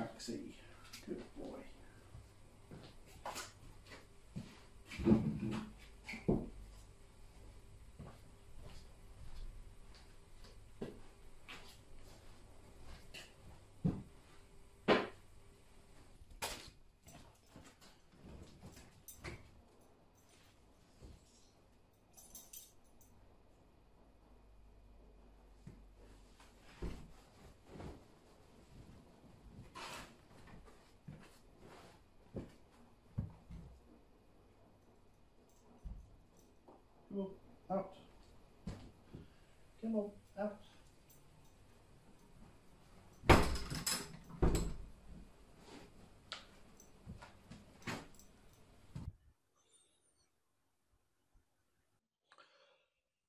taxi. Good boy. Come on, out. Come on, out.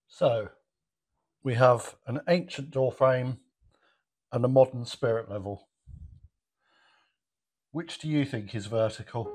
So, we have an ancient door frame and a modern spirit level. Which do you think is vertical?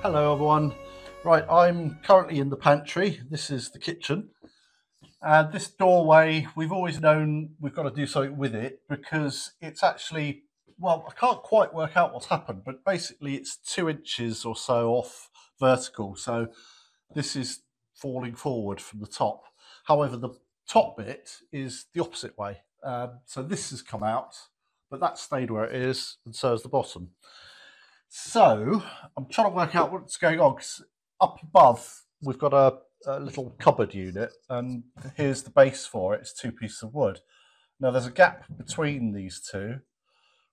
Hello everyone. Right, I'm currently in the pantry. This is the kitchen. And this doorway, we've always known we've got to do something with it because it's actually, well, I can't quite work out what's happened, but basically it's 2 inches or so off vertical. So this is falling forward from the top. However, the top bit is the opposite way. So this has come out, but that stayed where it is, and so has the bottom. So I'm trying to work out what's going on because up above we've got a little cupboard unit, and here's the base for it. It's 2 pieces of wood. Now there's a gap between these two,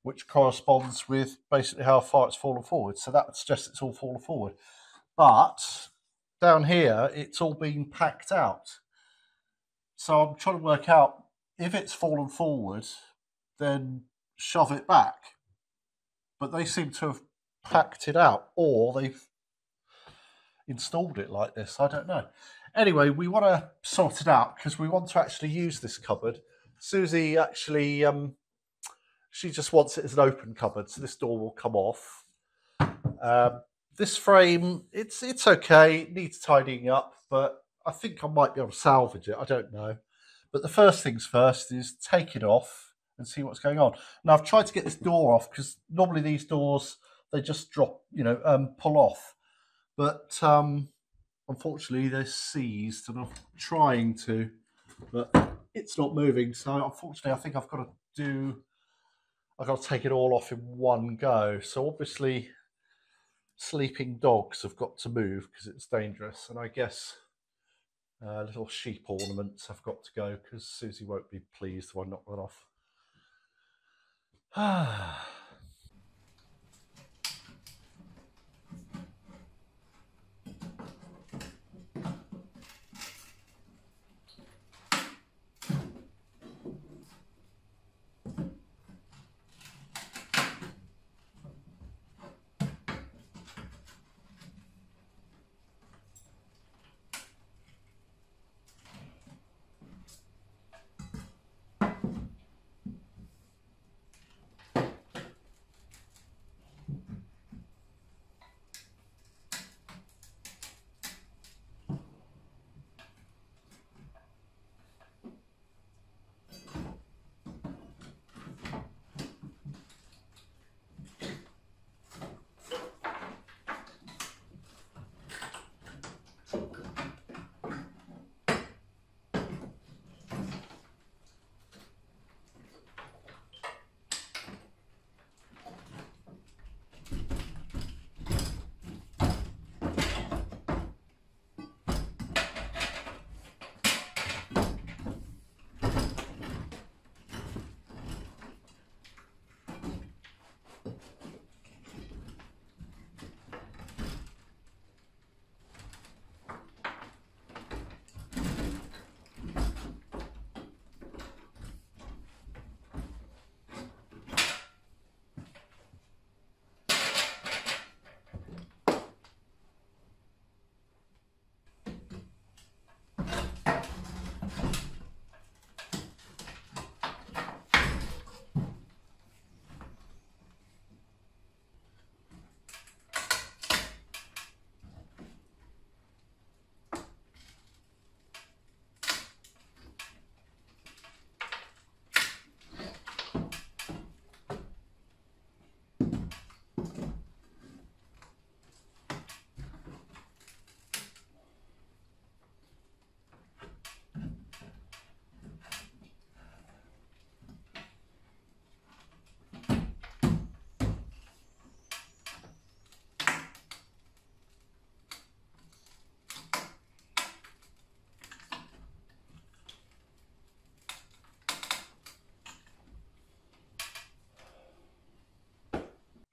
which corresponds with basically how far it's fallen forward. So that suggests it's all fallen forward. But down here, it's all been packed out. So I'm trying to work out if it's fallen forward, then shove it back. But they seem to have packed it out, or they've installed it like this. I don't know. Anyway, we want to sort it out because we want to actually use this cupboard. Susie actually, she just wants it as an open cupboard, so this door will come off. This frame, it's okay. It needs tidying up, but I think I might be able to salvage it. I don't know. But the first things first is take it off and see what's going on. Now I've tried to get this door off because normally these doors, they just drop, pull off. But unfortunately they're seized, and I'm trying to, but it's not moving. So unfortunately I think I've got to take it all off in one go. So obviously sleeping dogs have got to move because it's dangerous. And I guess little sheep ornaments have got to go because Susie won't be pleased if I knock that off.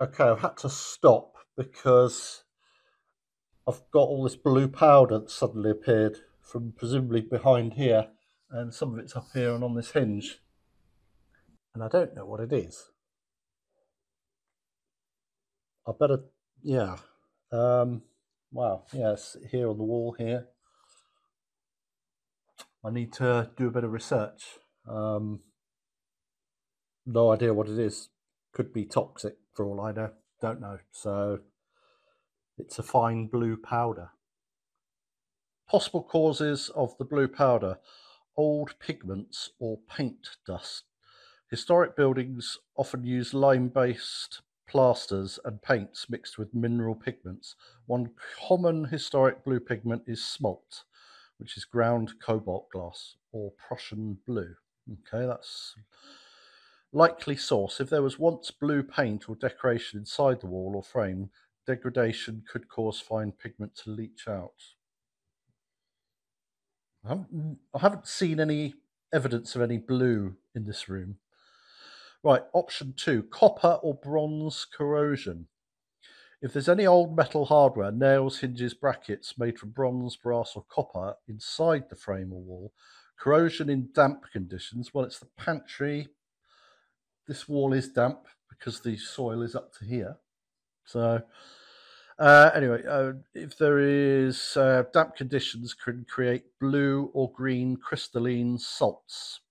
Okay, I've had to stop because I've got all this blue powder that suddenly appeared from presumably behind here, and some of it's up here and on this hinge. And I don't know what it is. I better, yeah. Wow, yes, here on the wall here. I need to do a bit of research. No idea what it is. Could be toxic for all I know. Don't know. So it's a fine blue powder. Possible causes of the blue powder: old pigments or paint dust. Historic buildings often use lime-based plasters and paints mixed with mineral pigments. One common historic blue pigment is smalt, which is ground cobalt glass or Prussian blue. Okay, that's likely source. If there was once blue paint or decoration inside the wall or frame, degradation could cause fine pigment to leach out. I haven't seen any evidence of any blue in this room. Right, option 2, copper or bronze corrosion. If there's any old metal hardware, nails, hinges, brackets made from bronze, brass or copper inside the frame or wall, corrosion in damp conditions, well, it's the pantry. This wall is damp because the soil is up to here. So anyway, if there is damp conditions can create blue or green crystalline salts,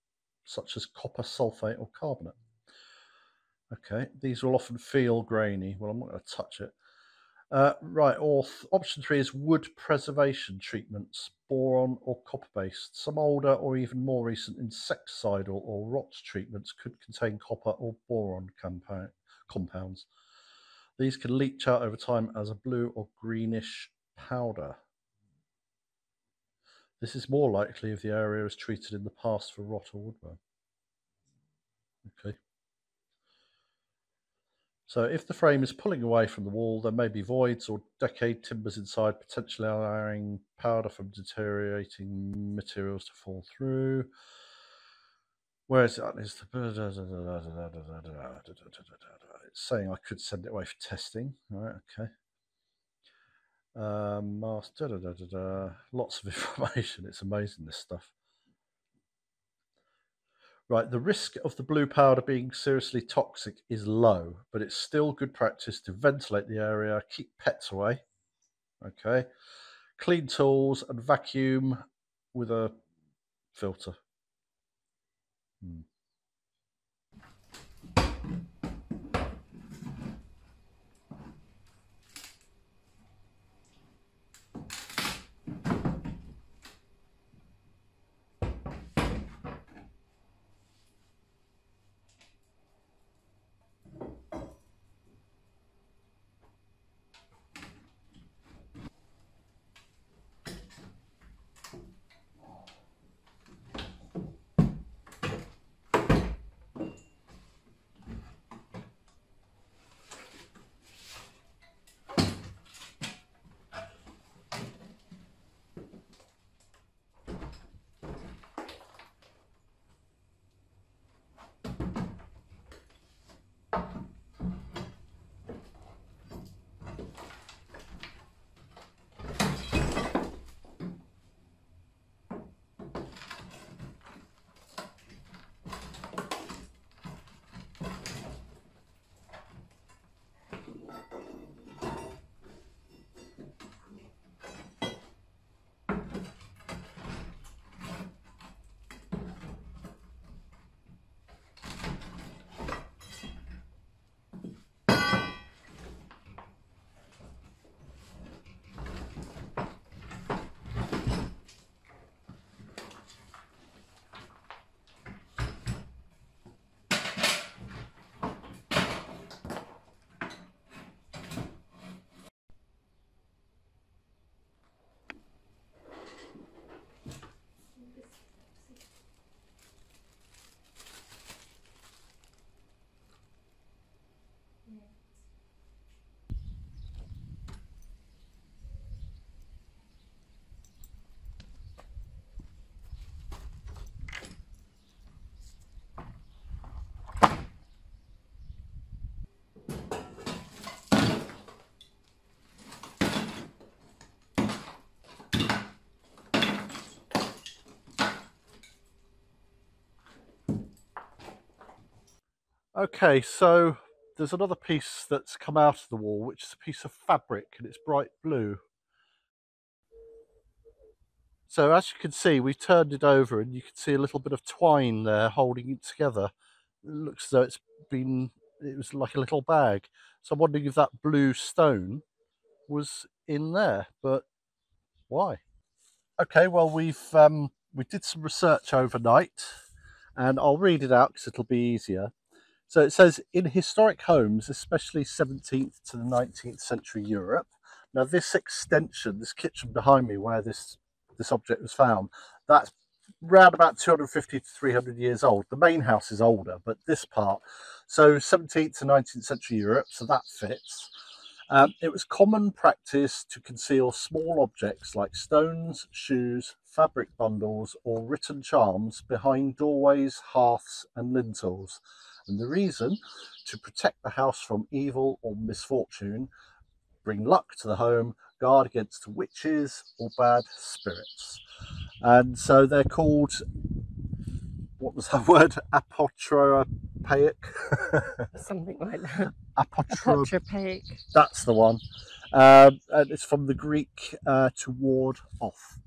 such as copper sulfate or carbonate. Okay, these will often feel grainy. Well, I'm not going to touch it. Right, option 3 is wood preservation treatments, boron or copper-based. Some older or even more recent insecticidal or rot treatments could contain copper or boron compounds. These can leach out over time as a blue or greenish powder. This is more likely if the area was treated in the past for rot or woodworm. Okay. So if the frame is pulling away from the wall, there may be voids or decayed timbers inside, potentially allowing powder from deteriorating materials to fall through. Where is it? It's saying I could send it away for testing. All right, okay. Lots of information. It's amazing, this stuff. Right, the risk of the blue powder being seriously toxic is low, but it's still good practice to ventilate the area, keep pets away, okay, clean tools and vacuum with a filter. Okay, so there's another piece that's come out of the wall, which is a piece of fabric, and it's bright blue. So as you can see, we've turned it over and you can see a little bit of twine there holding it together. It looks as though it was like a little bag. So I'm wondering if that blue stone was in there, but why? Okay, well we did some research overnight, and I'll read it out because it'll be easier. So it says, in historic homes, especially 17th to the 19th century Europe. Now this extension, this kitchen behind me where this object was found, that's round about 250 to 300 years old. The main house is older, but this part, so 17th to 19th century Europe, so that fits. It was common practice to conceal small objects like stones, shoes, fabric bundles, or written charms behind doorways, hearths, and lintels. And the reason, to protect the house from evil or misfortune, bring luck to the home, guard against witches or bad spirits. And so they're called, what was that word? Apotropaic? Something like that. Apotropaic. Apotropaic. That's the one. And it's from the Greek to ward off.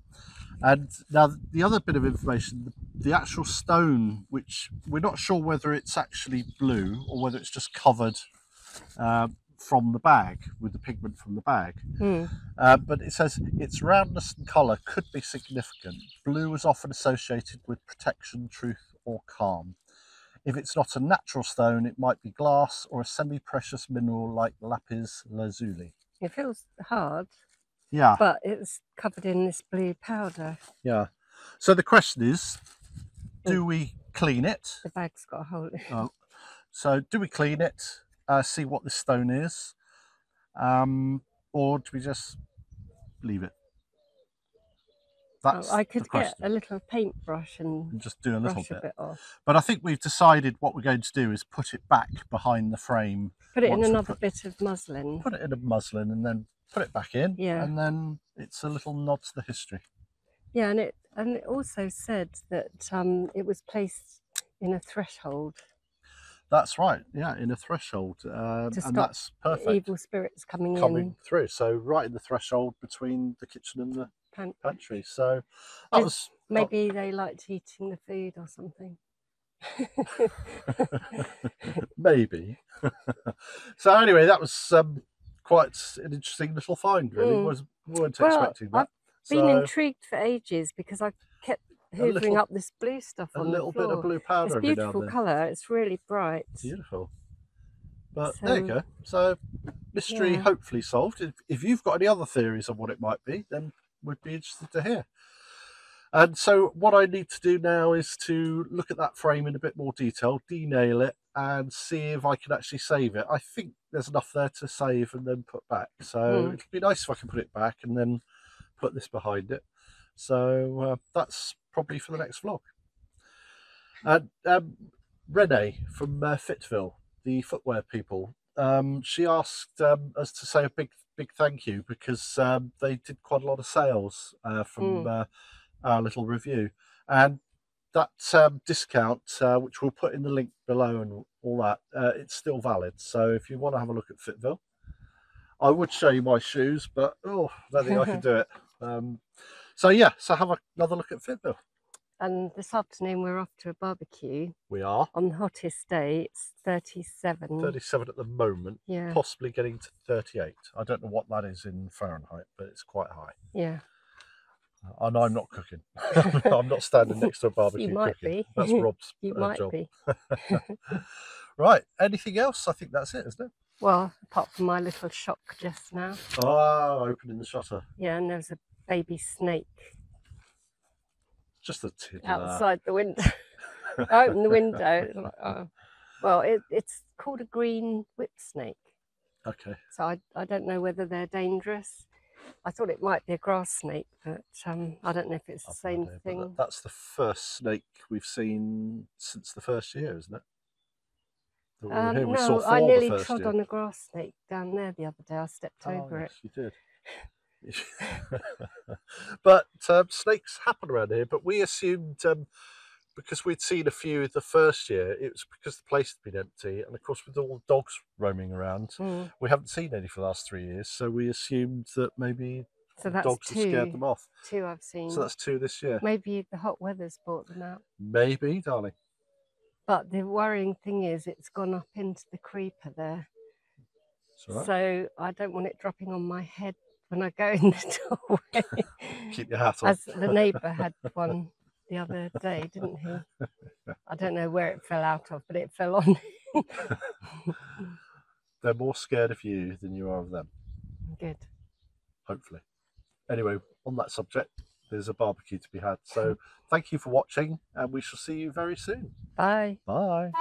And now the other bit of information, the actual stone, which we're not sure whether it's actually blue or whether it's just covered from the bag, with the pigment from the bag. But it says its roundness and colour could be significant. Blue is often associated with protection, truth, or calm. If it's not a natural stone, it might be glass or a semi-precious mineral like lapis lazuli. It feels hard. Yeah. But it's covered in this blue powder. Yeah. So the question is, do we clean it? The bag's got a hole. Oh. So do we clean it, see what this stone is, or do we just leave it? I could get a little paintbrush and just do a little bit off. But I think we've decided what we're going to do is put it back behind the frame. Put it in another bit of muslin. Put it in a muslin and then put it back in. Yeah. And then it's a little nod to the history. Yeah, and it also said that it was placed in a threshold. That's right. Yeah, in a threshold, and that's perfect. Evil spirits coming through. So right in the threshold between the kitchen and the pantry. So that was maybe they liked eating the food or something. Maybe. So anyway, that was quite an interesting little find. Really, weren't expecting that. I've been intrigued for ages because I kept hoovering up this blue stuff on the floor. A little bit of blue powder. It's a beautiful colour. It's really bright. Beautiful. But there you go. So mystery hopefully solved. If you've got any other theories on what it might be, then we'd be interested to hear. And so what I need to do now is to look at that frame in a bit more detail, denail it, and see if I can actually save it. I think there's enough there to save and then put back. So it'd be nice if I can put it back and then put this behind it. So that's probably for the next vlog. And Renee from Fitville, the footwear people, she asked us to say a big thank you because they did quite a lot of sales from our little review, and that discount, which we'll put in the link below and all that, it's still valid. So if you want to have a look at Fitville, I would show you my shoes, but I don't think I can do it. So yeah, so have another look at Fitville. And this afternoon we're off to a barbecue. We are. On the hottest day, it's 37. 37 at the moment, yeah. Possibly getting to 38. I don't know what that is in Fahrenheit, but it's quite high. Yeah. And I'm not cooking. I'm not standing next to a barbecue. You might cooking. be. That's Rob's you might job. Be. Right, anything else? I think that's it, isn't it? Well, apart from my little shock just now. Oh, opening the shutter. Yeah, and there's a baby snake. Just a tid outside the window. I opened the window. Like, oh. Well, it's called a green whip snake. Okay. So I don't know whether they're dangerous. I thought it might be a grass snake, but I don't know if it's the same thing. That's the first snake we've seen since the first year, isn't it? No, I nearly trod on a grass snake down there the other day. I stepped over it. You did. But snakes happen around here, but we assumed because we'd seen a few the first year, it was because the place had been empty, and of course with all the dogs roaming around, we haven't seen any for the last 3 years, so we assumed that maybe So the that's dogs have scared them off. two I've seen. So that's 2 this year. Maybe the hot weather's brought them out. Maybe, darling. But the worrying thing is it's gone up into the creeper there. Right. So I don't want it dropping on my head when I go in the doorway. Keep your hat on. As the neighbour had one the other day, didn't he? I don't know where it fell out of, but it fell on. They're more scared of you than you are of them. Good. Hopefully. Anyway, on that subject, there's a barbecue to be had. So thank you for watching, and we shall see you very soon. Bye. Bye.